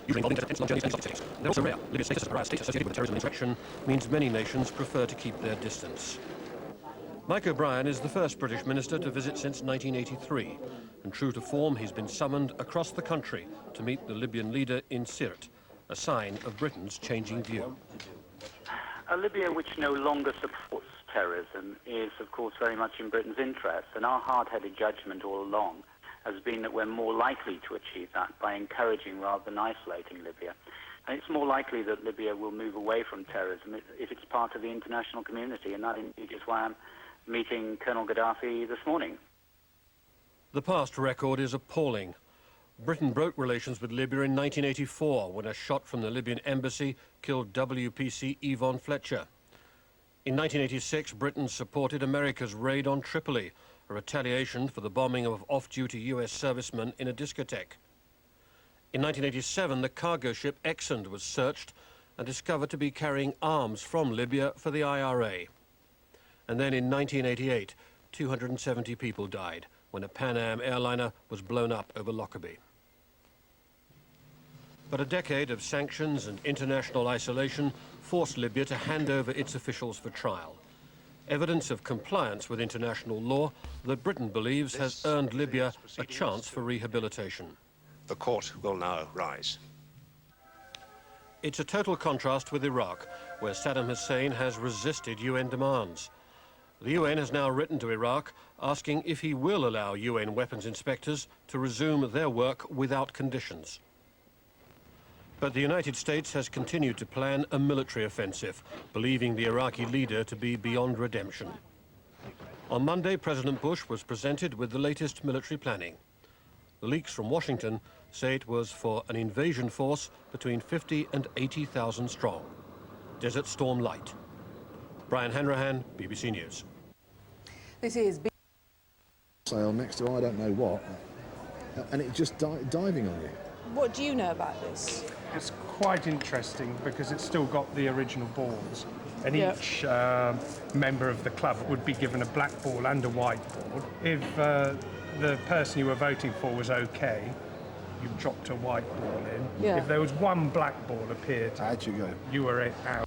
usually involved in long journeys and exotic cities. They're also rare. Libya's status as a pariah state associated with terrorism and insurrection means many nations prefer to keep their distance. Mike O'Brien is the first British minister to visit since 1983, and true to form, he's been summoned across the country to meet the Libyan leader in Sirte, a sign of Britain's changing view. A Libya which no longer supports terrorism is, of course, very much in Britain's interest, and our hard-headed judgment all along has been that we're more likely to achieve that by encouraging rather than isolating Libya. And it's more likely that Libya will move away from terrorism if it's part of the international community, and that indeed is why I'm meeting Colonel Gaddafi this morning. The past record is appalling. Britain broke relations with Libya in 1984 when a shot from the Libyan embassy killed WPC Yvonne Fletcher. In 1986, Britain supported America's raid on Tripoli, a retaliation for the bombing of off-duty US servicemen in a discotheque. In 1987, the cargo ship Exxon was searched and discovered to be carrying arms from Libya for the IRA. And then in 1988, 270 people died when a Pan Am airliner was blown up over Lockerbie. But a decade of sanctions and international isolation forced Libya to hand over its officials for trial. Evidence of compliance with international law that Britain believes has earned Libya a chance for rehabilitation. The court will now rise. It's a total contrast with Iraq, where Saddam Hussein has resisted UN demands. The UN has now written to Iraq asking if he will allow UN weapons inspectors to resume their work without conditions. But the United States has continued to plan a military offensive, believing the Iraqi leader to be beyond redemption. On Monday, President Bush was presented with the latest military planning. The leaks from Washington say it was for an invasion force between 50 and 80,000 strong. Desert Storm Light. Brian Hanrahan, BBC News. This is sail next to I don't know what, and it's just diving on you. What do you know about this? It's quite interesting because it's still got the original balls, and each member of the club would be given a black ball and a white ball. If the person you were voting for was okay, you dropped a white ball in. Yeah. If there was one black ball appeared, How'd you go? you were out.